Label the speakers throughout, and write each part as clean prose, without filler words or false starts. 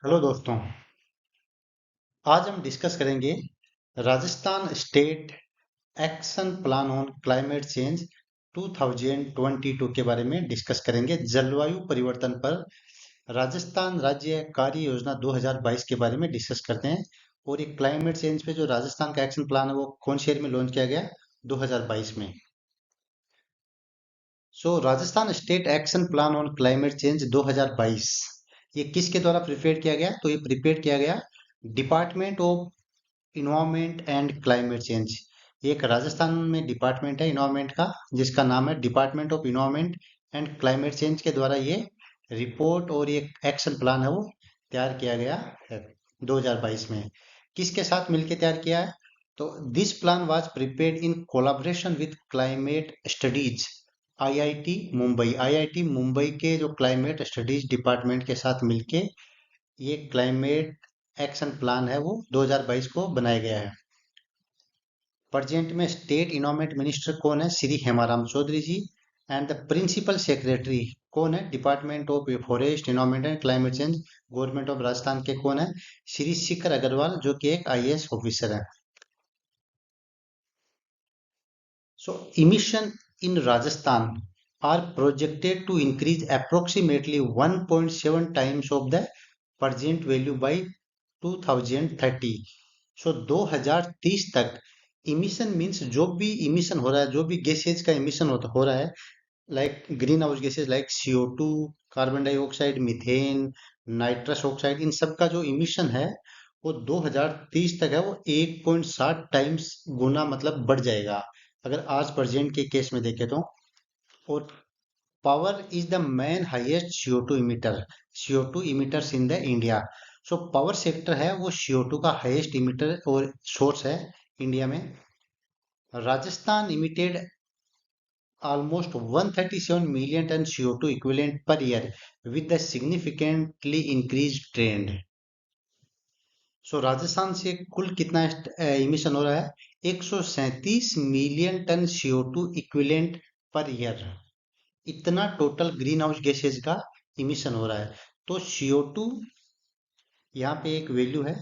Speaker 1: Hello दोस्तों। आज हम डिस्कस करेंगे Rajasthan state action plan on climate change 2022 के बारे में डिस्कस करेंगे। जलवायु परिवर्तन पर राजस्थान राज्य कार्य योजना 2022 के बारे में डिस्कस करते हैं। और ये क्लाइमेट चेंज पे जो राजस्थान का एक्शन प्लान है वो कौन से ईयर में लॉन्च किया गया? 2022 में। Rajasthan state action plan on climate change 2022 ये किसके द्वारा प्रिपेयर किया गया? तो ये प्रिपेयर किया गया department of environment and climate change. एक राजस्थान में डिपार्टमेंट है इन्वायरमेंट का, जिसका नाम है department of environment and climate change के द्वारा ये रिपोर्ट और ये एक्शन प्लान है वो तैयार किया गया है 2022 में। किसके साथ मिलकर तैयार किया है? तो this plan was prepared in collaboration with climate studies IIT Mumbai के जो क्लाइमेट स्टडीज डिपार्टमेंट के साथ मिलके ये क्लाइमेट एक्शन प्लान है वो 2022 को बनाया गया है। प्रेजेंट में स्टेट इन्वायरमेंट मिनिस्टर कौन है? श्री हेमाराम चौधरी जी। एंड द प्रिंसिपल सेक्रेटरी कौन है? Department of forest environment and climate change government of Rajasthan के कौन है? श्री शिखर अग्रवाल, जो कि एक आईएएस ऑफिसर है। Emission in Rajasthan are projected to increase approximately 1.7 times of the present value by 2030। 2030 तक इमिशन मीन्स जो भी इमिशन हो रहा है, जो भी गैसेज का इमिशन हो रहा है, like green house gases like CO2, carbon dioxide, methane, nitrous oxide, इन सब का जो इमिशन है वो 2030 तक है वो 1.7 टाइम्स गुना मतलब बढ़ जाएगा, अगर आज प्रेजेंट के केस में देखें तो। और power is the main highest CO2 emitter, CO2 emitters in the India. Power sector है वो CO2 का हाईएस्ट इमिटर और सोर्स है इंडिया में। Rajasthan emitted almost 137 million ton CO2 equivalent per year with a significantly increased trend। Rajasthan से कुल कितना emission हो रहा है? 137 million tonne CO2 equivalent per year, इतना टोटल ग्रीन हाउस गैसेज का इमिशन हो रहा है। तो CO2 यहाँ पे एक वैल्यू है,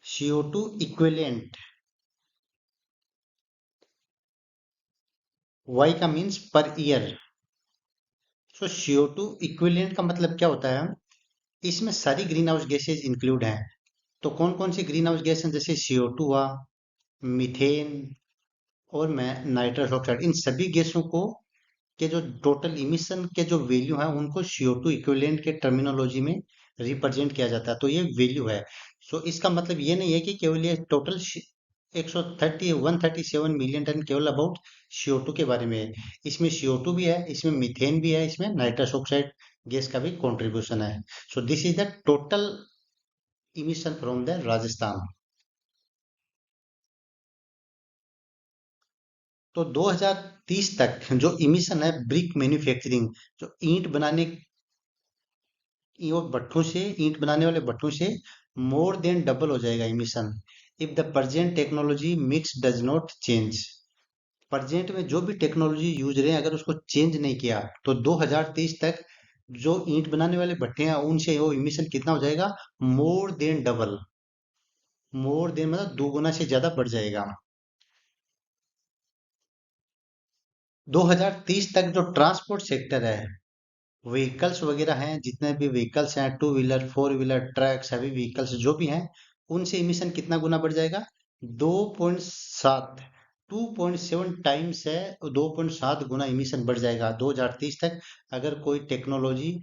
Speaker 1: CO2 इक्विवेलेंट, Y का means per year. CO2 equivalent का मतलब क्या होता है? इसमें सारी ग्रीन हाउस गैसेज इंक्लूड हैं। तो कौन कौन सी ग्रीन हाउस गैस हैं? जैसे CO2 हुआ, मीथेन और नाइट्रस ऑक्साइड, इन सभी गैसों को के जो टोटल इमिशन के जो वैल्यू है उनको CO2 इक्विवेलेंट के टर्मिनोलॉजी में रिप्रेजेंट किया जाता है। तो ये वैल्यू है। इसका मतलब ये नहीं है कि केवल ये टोटल 137 मिलियन टन केवल अबाउट CO2 के बारे में है। इसमें CO2 भी है, इसमें मीथेन भी है, इसमें नाइट्रस ऑक्साइड गैस का भी कॉन्ट्रीब्यूशन है। This is the total emission from the Rajasthan. तो 2030 तक जो इमिशन है ब्रिक मैन्युफैक्चरिंग, जो ईंट बनाने वाले भट्ठों से मोर देन डबल हो जाएगा emission if the present technology mix does not change. Present में जो भी टेक्नोलॉजी यूज रहे हैं अगर उसको चेंज नहीं किया तो 2030 तक जो ईंट बनाने वाले भट्टे हैं उनसे वो इमिशन कितना हो जाएगा? More than double, more than मतलब दोगुना से ज्यादा बढ़ जाएगा। 2030 तक जो ट्रांसपोर्ट सेक्टर है, व्हीकल्स वगैरह हैं, जितने भी व्हीकल्स हैं, two wheeler, four wheeler, truck, सभी व्हीकल्स जो भी हैं, उनसे इमिशन कितना गुना बढ़ जाएगा? 2.7, 2.7 टाइम्स है, 2.7 गुना इमिशन बढ़ जाएगा 2030 तक, अगर कोई टेक्नोलॉजी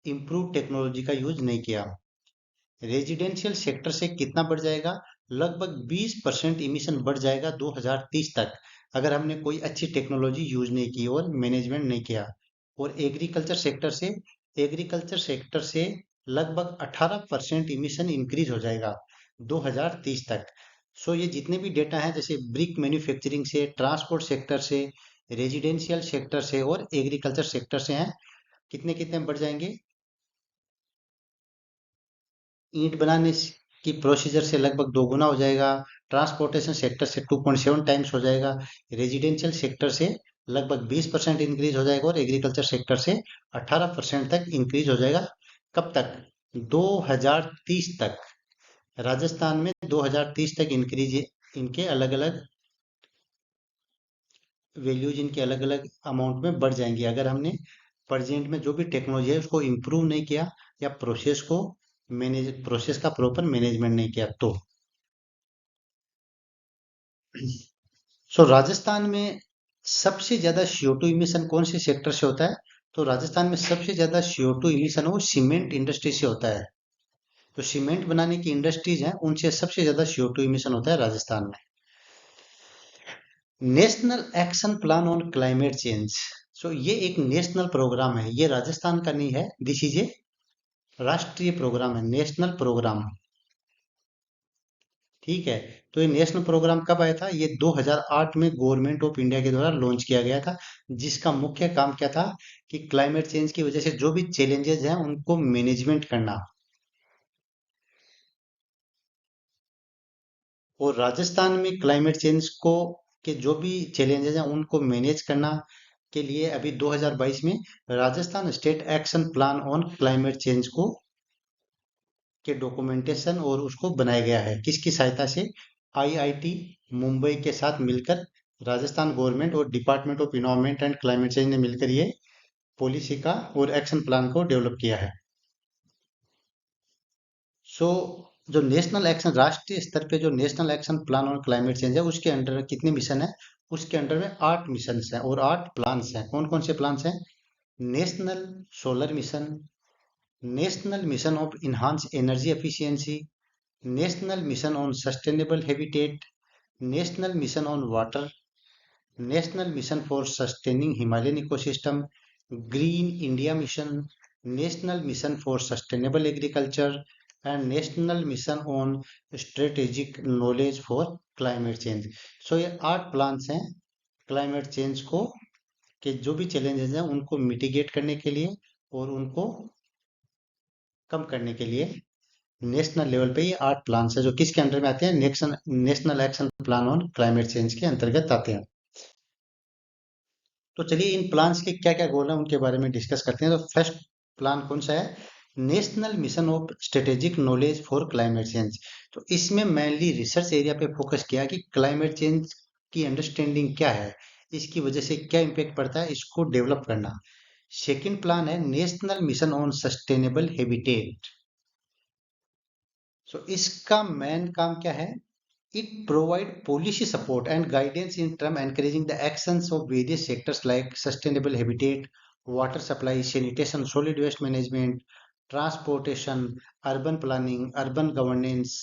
Speaker 1: इम्प्रूव टेक्नोलॉजी का यूज नहीं किया। रेजिडेंशियल सेक्टर से कितना बढ़ जाएगा? लगभग 20% इमिशन बढ़ जाएगा 2030 तक, अगर हमने कोई अच्छी टेक्नोलॉजी यूज नहीं की और मैनेजमेंट नहीं किया। और एग्रीकल्चर सेक्टर से लगभग 18% इमिशन इंक्रीज हो जाएगा 2030 तक। ये जितने भी डेटा हैं, जैसे ब्रिक मैन्युफैक्चरिंग से, ट्रांसपोर्ट सेक्टर से, रेजिडेंशियल सेक्टर से और एग्रीकल्चर सेक्टर से हैं, कितने कितने बढ़ जाएंगे? ईंट बनाने की प्रोसीजर से लगभग दोगुना हो जाएगा, ट्रांसपोर्टेशन सेक्टर से 2.7 टाइम्स हो जाएगा, रेजिडेंशियल सेक्टर से लगभग 20% इंक्रीज हो जाएगा और एग्रीकल्चर सेक्टर से 18% तक इंक्रीज हो जाएगा। कब तक? 2030 तक राजस्थान में 2030 तक इंक्रीज, इनके अलग अलग वैल्यूज, इनके अलग अलग अमाउंट में बढ़ जाएंगी अगर हमने प्रेजेंट में जो भी टेक्नोलॉजी है उसको इम्प्रूव नहीं किया या प्रोसेस का प्रॉपर मैनेजमेंट नहीं किया तो। सो राजस्थान में सबसे ज्यादा CO2 इमिशन कौन से सेक्टर से होता है? तो राजस्थान में सबसे ज्यादा CO2 इमिशन वो सीमेंट इंडस्ट्री से होता है। तो सीमेंट बनाने की इंडस्ट्रीज हैं उनसे सबसे ज्यादा CO2 इमिशन होता है राजस्थान में। National action plan on climate change, so ये एक नेशनल प्रोग्राम है, ये राजस्थान का नहीं है, दिस इज ए राष्ट्रीय प्रोग्राम है, नेशनल प्रोग्राम। ठीक है। तो ये नेशनल प्रोग्राम कब आया था? ये 2008 में गवर्नमेंट ऑफ इंडिया के द्वारा लॉन्च किया गया था, जिसका मुख्य काम क्या था कि क्लाइमेट चेंज की वजह से जो भी चैलेंजेस हैं उनको मैनेजमेंट करना। और राजस्थान में क्लाइमेट चेंज को के जो भी चैलेंजेस हैं उनको मैनेज करना के लिए अभी 2022 में Rajasthan state action plan on climate change को के डॉक्यूमेंटेशन और उसको बनाया गया है, किसकी सहायता से? IIT मुंबई के साथ मिलकर राजस्थान गवर्नमेंट और department of environment and climate change ने मिलकर ये पॉलिसी का और एक्शन प्लान को डेवलप किया है। सो जो नेशनल एक्शन, राष्ट्रीय स्तर पे जो national action plan on climate change है उसके अंडर कितने मिशन है? उसके अंडर में 8 मिशन हैं और 8 प्लान्स हैं। कौन कौन से प्लान्स हैं? National solar mission, national mission of enhance energy efficiency, national mission on sustainable habitat, national mission on water, national mission for sustaining Himalayan ecosystem, green India mission, national mission for sustainable agriculture and national mission on strategic knowledge for climate change. So ये 8 plans हैं climate change को के जो भी challenges हैं उनको mitigate करने के लिए और उनको कम करने के लिए। नेशनल लेवल पे ये 8 प्लान्स है जो किसके अंडर में आते हैं? National action plan on climate change के अंतर्गत आते हैं। तो चलिए इन प्लान्स के क्या क्या गोल हैं उनके बारे में डिस्कस करते हैं। तो फर्स्ट प्लान कौन सा है? National mission of strategic knowledge for climate change. तो इसमें मेनली रिसर्च एरिया पे फोकस किया कि क्लाइमेट चेंज की अंडरस्टैंडिंग क्या है, इसकी वजह से क्या इम्पेक्ट पड़ता है, इसको डेवलप करना। सेकेंड प्लान है national mission on sustainable habitat. So इसका मेन काम क्या है? It provide policy support and guidance in term encouraging the actions of various sectors like sustainable habitat, water supply, sanitation, solid waste management, transportation, urban planning, urban governance।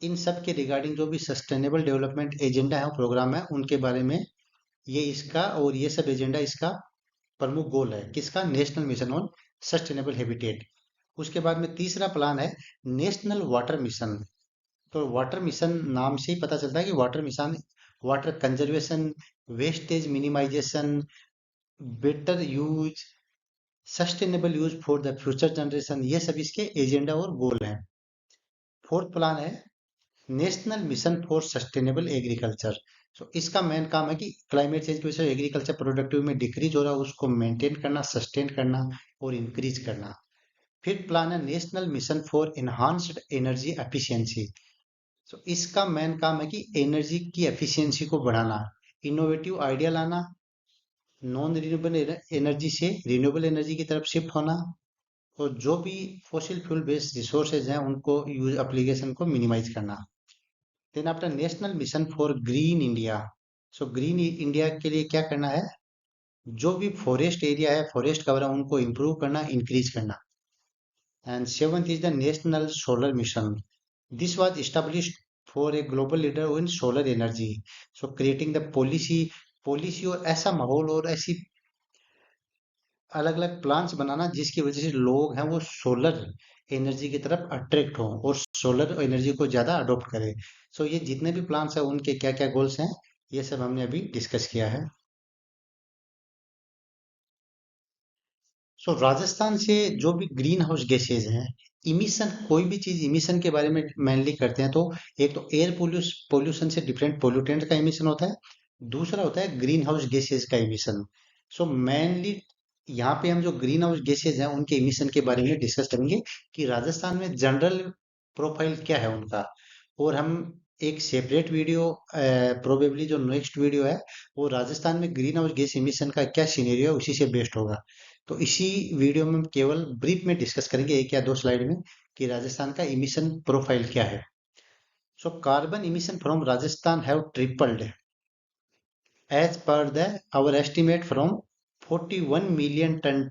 Speaker 1: इन सब के regarding जो भी sustainable development agenda है, programme है, उनके बारे में ये इसका और ये सब एजेंडा इसका प्रमुख गोल है। किसका? National mission on sustainable habitat. उसके बाद में तीसरा प्लान है नेशनल वाटर मिशन। तो वाटर मिशन नाम से ही पता चलता है कि water mission water conservation, wastage minimization, better use, sustainable use for the future generation, ये सब इसके एजेंडा और गोल हैं। फोर्थ प्लान है national mission for sustainable agriculture. So इसका मेन काम है कि क्लाइमेट चेंज की वजह से एग्रीकल्चर प्रोडक्टिव में डिक्रीज हो रहा है उसको मेंटेन करना, सस्टेन करना और इंक्रीज करना। फिफ्थ प्लान है national mission for enhanced energy efficiency. तो इसका मेन काम है कि एनर्जी की एफिशिएंसी को बढ़ाना, इनोवेटिव आइडिया लाना, नॉन रिन्यूएबल एनर्जी से रिन्यूएबल एनर्जी की तरफ शिफ्ट होना और जो भी फॉसिल फ्यूल बेस्ड रिसोर्सेज हैं उनको यूज एप्लीकेशन को मिनिमाइज करना। Then after national mission for green India. So green India के लिए क्या करना है? जो भी फॉरेस्ट एरिया है, फॉरेस्ट कवर है, उनको इम्प्रूव करना, इंक्रीज करना। And seventh is the national solar mission. This was established for a global leader in solar energy. So creating the policy और ऐसा माहौल और ऐसी अलग अलग प्लान्स बनाना जिसकी वजह से लोग हैं वो सोलर एनर्जी की तरफ अट्रैक्ट हों और सोलर एनर्जी को ज्यादा अडॉप्ट करें। सो ये जितने भी प्लान्स हैं उनके क्या क्या गोल्स हैं ये सब हमने अभी डिस्कस किया है। सो राजस्थान से जो भी ग्रीन हाउस गैसेज हैं, इमिशन, कोई भी चीज इमिशन के बारे में मेनली करते हैं तो एक तो एयर पोल्यूशन से डिफरेंट पोल्यूटेंट का इमिशन होता है, दूसरा होता है ग्रीन हाउस गैसेज का इमिशन। सो मेनली यहाँ पे हम जो ग्रीन हाउस गैसेज हैं उनके इमिशन के बारे में डिस्कस करेंगे कि राजस्थान में जनरल प्रोफाइल क्या है उनका। और हम एक सेपरेट वीडियो, प्रोबेबली जो नेक्स्ट वीडियो है वो राजस्थान में ग्रीन हाउस गैस इमिशन का क्या सिनेरियो है उसी से बेस्ड होगा। तो इसी वीडियो में हम केवल ब्रीफ में डिस्कस करेंगे एक या दो स्लाइड में कि राजस्थान का इमिशन प्रोफाइल क्या है। So carbon emission from Rajasthan have tripled as per the our estimate from 41 million ton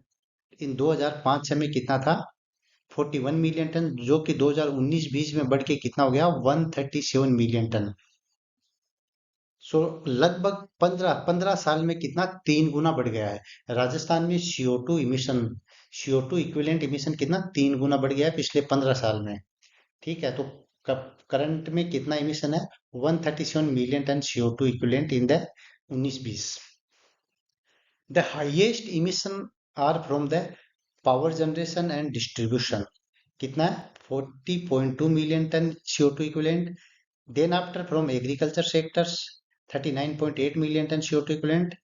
Speaker 1: in 2005-6 में कितना था, 41 मिलियन टन, जो कि 2019-20 में बढ़ के कितना हो गया, 137 मिलियन टन। सो लगभग 15 साल में कितना, 3 गुना बढ़ गया है। राजस्थान में CO2 इक्विवेलेंट इमिशन कितना 3 गुना बढ़ गया है पिछले 15 साल में। ठीक है, तो करंट में कितना इमिशन है, 137 million tonne CO2 equivalent in the 19-20। The highest emission are from the power generation and distribution. कितना है, 40.2 million ton CO2 equivalent. Then after from agriculture sectors, 39.8 million ton CO2 equivalent.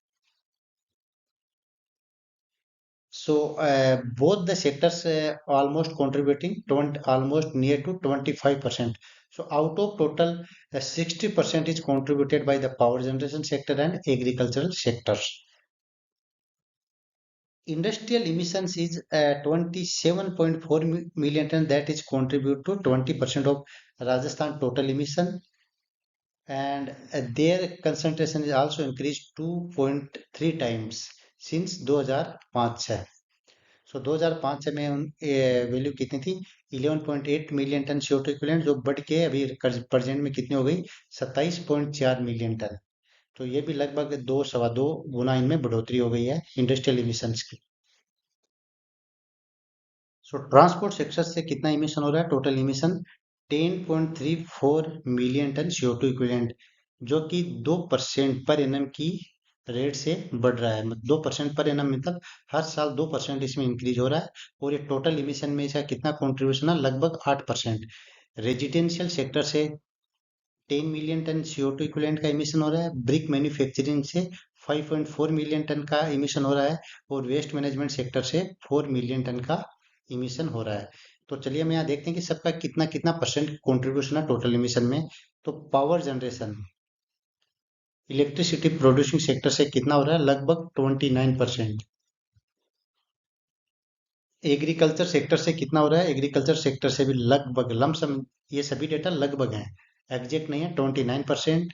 Speaker 1: So both the sectors almost contributing 20, almost near to 25%. So out of total, 60% is contributed by the power generation sector and agricultural sectors. Industrial emissions is 27.4 million ton, that is contribute to 20% of Rajasthan total emission, and their concentration is also increased 2.3 times since 2005-6। सो 2005-6 में value कितनी थी, 11.8 million tonne CO2 equivalent, जो बढ़ के अभी present में कितनी हो गई, 27.4 मिलियन टन। तो ये भी लगभग 2 सवा 2 गुना इनमें बढ़ोतरी हो गई है इंडस्ट्रियल इमिशंस की। सो ट्रांसपोर्ट सेक्टर से कितना इमिशन हो रहा है, total emission 10.34 million tonne CO2 equivalent, जो कि 2% पर एनम की रेट से बढ़ रहा है। 2% पर एनम मतलब हर साल 2% इसमें इंक्रीज हो रहा है। और ये टोटल इमिशन में इसका कितना कॉन्ट्रीब्यूशन है, लगभग 8%। रेजिडेंशियल सेक्टर से 10 मिलियन टन CO2 इक्विवेलेंट का इमिशन हो रहा है। ब्रिक मैन्युफैक्चरिंग से 5.4 मिलियन टन का इमिशन हो रहा है। और वेस्ट मैनेजमेंट सेक्टर से 4 मिलियन टन का इमिशन हो रहा है। तो चलिए हम यहाँ देखते हैं कि सबका कितना कितना परसेंट कंट्रीब्यूशन है टोटल इमिशन में। तो power generation, electricity producing sector से कितना हो रहा है, लगभग 29%। एग्रीकल्चर सेक्टर से कितना हो रहा है, एग्रीकल्चर सेक्टर से भी लगभग लमसम, ये सभी डेटा लगभग हैं, एग्जैक्ट नहीं है, 29%।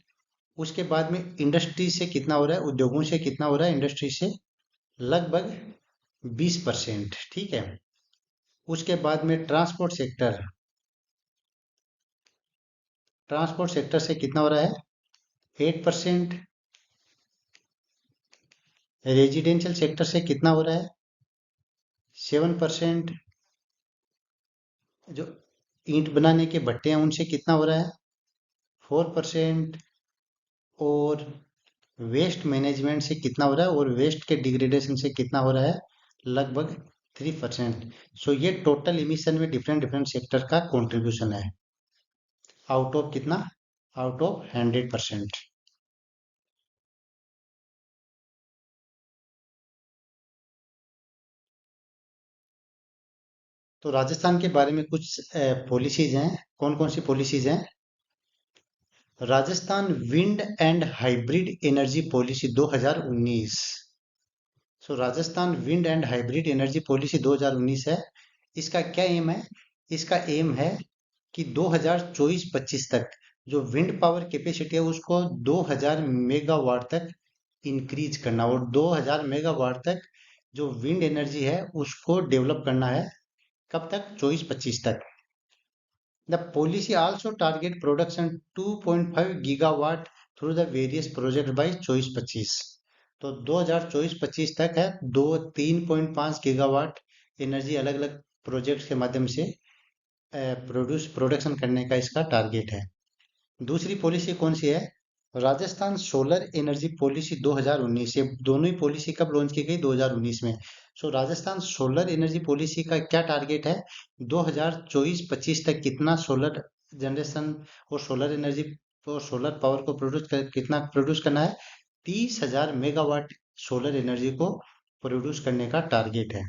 Speaker 1: उसके बाद में इंडस्ट्री से कितना हो रहा है, उद्योगों से कितना हो रहा है, इंडस्ट्री से लगभग 20%। ठीक है, उसके बाद में ट्रांसपोर्ट सेक्टर से कितना हो रहा है, 8%। रेजिडेंशियल सेक्टर से कितना हो रहा है, 7%। जो ईंट बनाने के भट्टे हैं उनसे कितना हो रहा है, 4%। और वेस्ट मैनेजमेंट से कितना हो रहा है, और वेस्ट के डिग्रेडेशन से कितना हो रहा है, लगभग 3%। सो ये टोटल इमिशन में डिफरेंट डिफरेंट सेक्टर का कंट्रीब्यूशन है, आउट ऑफ कितना, आउट ऑफ 100%। तो राजस्थान के बारे में कुछ पॉलिसीज हैं। कौन कौन सी पॉलिसीज हैं, Rajasthan wind and hybrid energy policy 2019। So Rajasthan wind and hybrid energy policy 2019 है। इसका क्या एम है, इसका एम है कि 2024-25 तक जो विंड पावर कैपेसिटी है उसको 2000 मेगावाट तक इंक्रीज करना, और 2000 मेगावाट तक जो विंड एनर्जी है उसको डेवलप करना है। कब तक, 24-25 तक। The policy also target production 2.5 gigawatt through the various projects by 24-25। तो 2024-25 तक है, 3.5 गीगावाट एनर्जी अलग अलग प्रोजेक्ट्स के माध्यम से प्रोडक्शन करने का इसका टारगेट है। दूसरी पॉलिसी कौन सी है, राजस्थान सोलर एनर्जी पॉलिसी 2019। ये दोनों ही पॉलिसी कब लॉन्च की गई, 2019 में। सो राजस्थान सोलर एनर्जी पॉलिसी का क्या टारगेट है, 2024-25 तक कितना सोलर जनरेशन और सोलर एनर्जी और सोलर पावर को कितना प्रोड्यूस करना है, 30,000 मेगावाट सोलर एनर्जी को प्रोड्यूस करने का टारगेट है।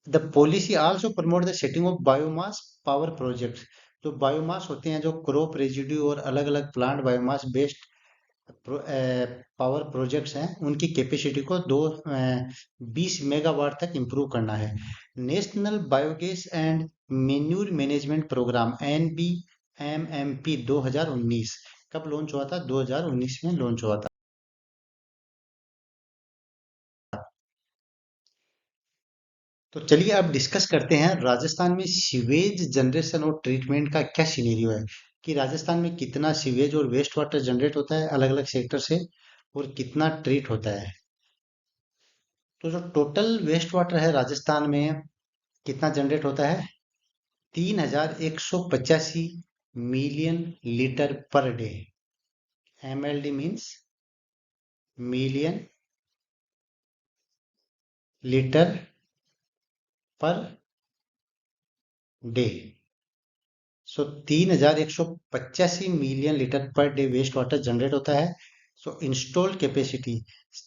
Speaker 1: The policy also promote the setting of biomass power projects. जो बायोमास होते हैं, जो क्रॉप रेजिड्यू और अलग अलग plant biomass based power projects हैं, उनकी कैपेसिटी को 20 मेगावाट तक इंप्रूव करना है। National biogas and manure management programme NBMMP 2019 कब लॉन्च हुआ था? 2019 में लॉन्च हुआ था। तो चलिए अब डिस्कस करते हैं राजस्थान में सीवेज जनरेशन और ट्रीटमेंट का क्या सिनेरियो है, कि राजस्थान में कितना सीवेज और वेस्ट वाटर जनरेट होता है अलग अलग सेक्टर से, और कितना ट्रीट होता है। तो जो टोटल वेस्ट वाटर है राजस्थान में कितना जनरेट होता है? 3185 million litre per day. MLD means million litre per day. So 3185 million litre per day waste water generate होता है। सो इंस्टॉल्ड कैपेसिटी,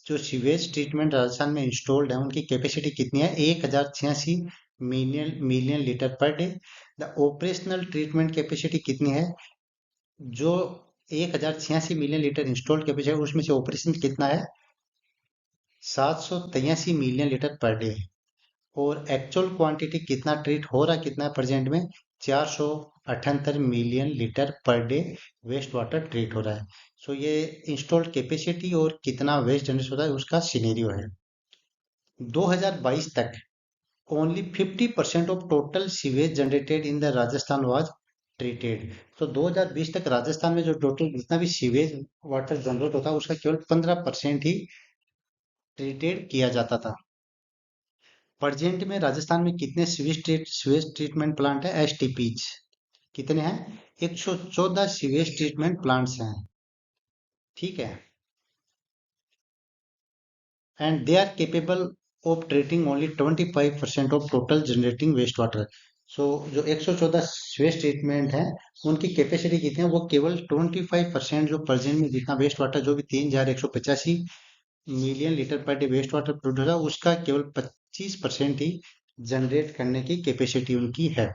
Speaker 1: जो सीवेज ट्रीटमेंट राजस्थान में इंस्टॉल्ड है, उनकी कैपेसिटी कितनी है? 1086 million litre per day. The operational treatment capacity कितनी है? जो 1086 मिलियन लीटर इंस्टॉल्ड कैपेसिटी है, उसमें से ऑपरेशन कितना है? 783 मिलियन लीटर पर डे। और एक्चुअल क्वांटिटी कितना ट्रीट हो रहा है, कितना प्रेजेंट में? 478 million litre per day waste water treat हो रहा है। सो ये इंस्टॉल्ड कैपेसिटी और कितना वेस्ट जनरेट होता है उसका सिनेरियो है। 2022 तक only 50% of total sewage generated in the Rajasthan was treated. तो 2020 तक राजस्थान में जो टोटल जितना भी सीवेज वाटर जनरेट होता है, उसका केवल 15% ही ट्रीटेड किया जाता था। प्रेजेंट में राजस्थान में कितने सीवेज ट्रीटमेंट प्लांट है? STPs कितने हैं? 114 सीवेज ट्रीटमेंट प्लांट्स हैं। ठीक है। And they are capable of treating only 25% of total generating waste water. So जो 114 वेस्ट ट्रीटमेंट है, उनकी कैपेसिटी कितनी है? वो केवल 25% जो प्रेजेंट में जितना वेस्ट वाटर, जो भी 3185 million litre per day waste water produce है, उसका केवल 25% ही जनरेट करने की कैपेसिटी उनकी है।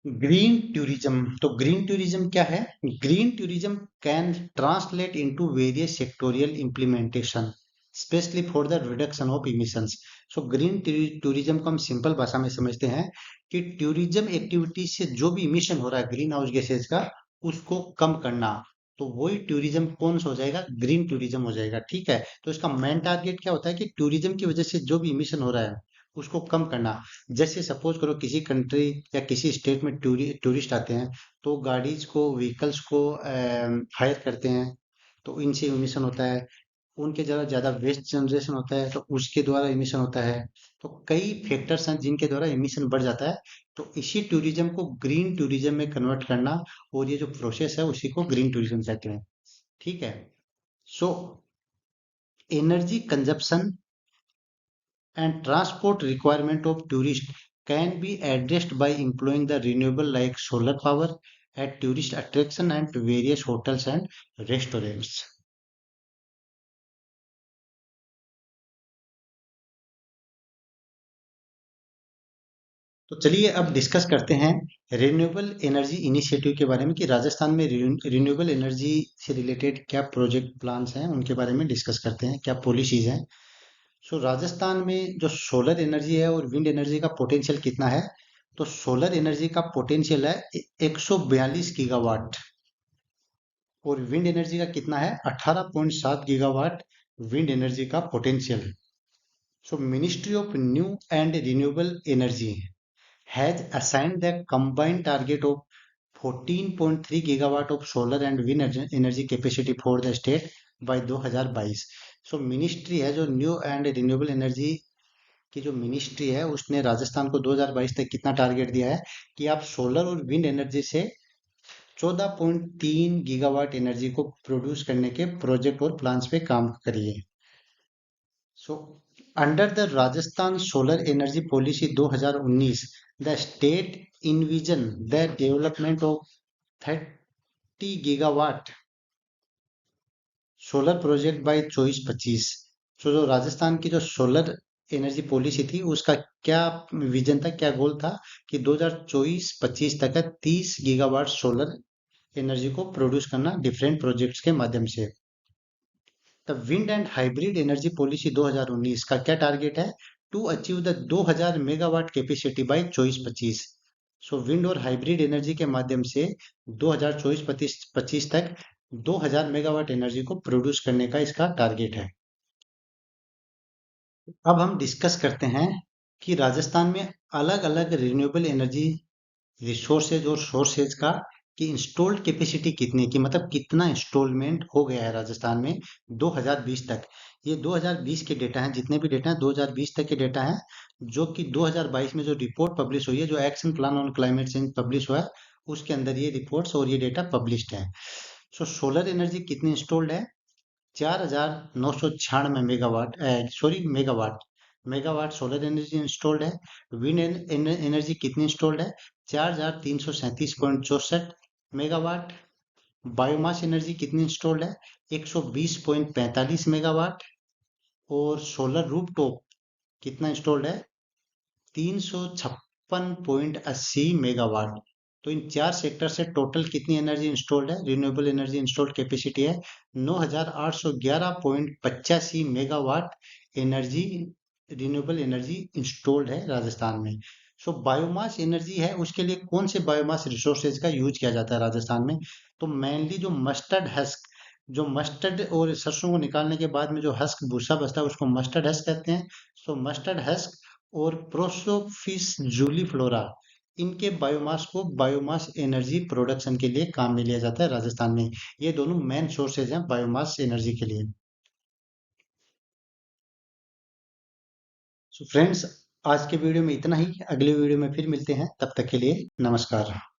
Speaker 1: ग्रीन टूरिज्म, तो ग्रीन टूरिज्म क्या है? Green tourism can translate into various sectoral implementation, specially for the reduction of emissions. So green tourism को हम सिंपल भाषा में समझते हैं कि टूरिज्म एक्टिविटी से जो भी इमिशन हो रहा है ग्रीन हाउस गैसेज का, उसको कम करना। तो वही टूरिज्म कौन सा हो जाएगा? ग्रीन टूरिज्म हो जाएगा। ठीक है। तो इसका मेन टारगेट क्या होता है कि टूरिज्म की वजह से जो भी इमिशन हो रहा है उसको कम करना। जैसे सपोज करो किसी कंट्री या किसी स्टेट में टूरिस्ट आते हैं, तो गाड़ीज को, व्हीकल्स को हायर करते हैं, तो इनसे इमिशन होता है। उनके द्वारा ज्यादा वेस्ट जनरेशन होता है, तो उसके द्वारा इमिशन होता है। तो कई फैक्टर्स हैं जिनके द्वारा इमिशन बढ़ जाता है। तो इसी टूरिज्म को ग्रीन टूरिज्म में कन्वर्ट करना, और ये जो प्रोसेस है उसी को ग्रीन टूरिज्म कहते हैं। ठीक है। So energy consumption and transport requirement of tourists can be addressed by employing the renewable like solar power at tourist attraction and various hotels and restaurants. तो चलिए अब डिस्कस करते हैं रिन्यूएबल एनर्जी इनिशिएटिव के बारे में, कि राजस्थान में रिन्यूएबल एनर्जी से रिलेटेड क्या प्रोजेक्ट प्लान्स हैं, उनके बारे में डिस्कस करते हैं, क्या पॉलिसीज हैं। सो राजस्थान में जो सोलर एनर्जी है और विंड एनर्जी का पोटेंशियल कितना है? तो सोलर एनर्जी का पोटेंशियल है 142 गीगावाट, और विंड एनर्जी का कितना है? 18.7 गीगावाट विंड एनर्जी का potential. So ministry of new and renewable energy has assigned the combined target of 14.3 gigawatt of solar and wind energy capacity for the state by 2022। So ministry है जो new and renewable energy की जो ministry है, उसने राजस्थान को 2022 तक कितना target दिया है कि आप सोलर और विंड एनर्जी से 14.3 गीगावाट एनर्जी को प्रोड्यूस करने के प्रोजेक्ट और प्लान्स पे काम करिए। So under the Rajasthan solar energy policy 2019, the state इनविजन the development of 30 gigawatt solar project by 24-25। जो राजस्थान की जो सोलर एनर्जी पॉलिसी थी उसका क्या विजन था, क्या गोल था कि 2024-25 तक 30 गीगावाट सोलर एनर्जी को प्रोड्यूस करना डिफरेंट प्रोजेक्ट्स के माध्यम से। The wind and hybrid energy policy 2019 का क्या टारगेट है? To achieve the 2000 megawatt capacity by 24-25। So wind और हाइब्रिड एनर्जी के माध्यम से 2024-25 तक 2000 मेगावाट एनर्जी को प्रोड्यूस करने का इसका टारगेट है। अब हम डिस्कस करते हैं कि राजस्थान में अलग अलग रिन्यूएबल एनर्जी रिसोर्सेज और सोर्सेज का कि इंस्टॉल्ड कैपेसिटी कितनी की मतलब कितना इंस्टॉलमेंट हो गया है राजस्थान में 2020 तक। ये 2020 के डेटा हैं, जितने भी डेटा हैं 2020 तक के डेटा हैं, जो कि 2022 में जो रिपोर्ट पब्लिश हुई है, जो action plan on climate change publish हुआ है, उसके अंदर ये रिपोर्ट्स और ये डेटा पब्लिश्ड है। सो सोलर एनर्जी कितनी इंस्टॉल्ड है? 4,996 megawatt, sorry megawatt, megawatt solar energy installed है। विंड एनर्जी कितनी इंस्टॉल्ड है? 4,337.64 मेगावाट। बायोमास एनर्जी कितनी इंस्टॉल्ड है? 120.45 मेगावाट। और सोलर रूफटॉप कितना इंस्टॉल्ड है? 356.80 मेगावाट। तो इन चार सेक्टर से टोटल कितनी एनर्जी इंस्टॉल्ड है? रिन्यूएबल एनर्जी इंस्टॉल्ड कैपेसिटी है 9,811.85 megawatt energy, renewable energy installed है राजस्थान में। सो बायोमास एनर्जी है, उसके लिए कौन से बायोमास रिसोर्सेज का यूज किया जाता है राजस्थान में? तो मेनली जो मस्टर्ड हस्क, जो मस्टर्ड और सरसों को निकालने के बाद में जो हस्क भूसा बचता है उसको मस्टर्ड हस्क कहते हैं। सो मस्टर्ड हस्क और प्रोसोफिस जूलीफ्लोरा, इनके बायोमास को बायोमास एनर्जी प्रोडक्शन के लिए काम में लिया जाता है राजस्थान में। ये दोनों मेन सोर्सेज हैं बायोमास एनर्जी के लिए। सो फ्रेंड्स, आज के वीडियो में इतना ही। अगले वीडियो में फिर मिलते हैं, तब तक के लिए नमस्कार।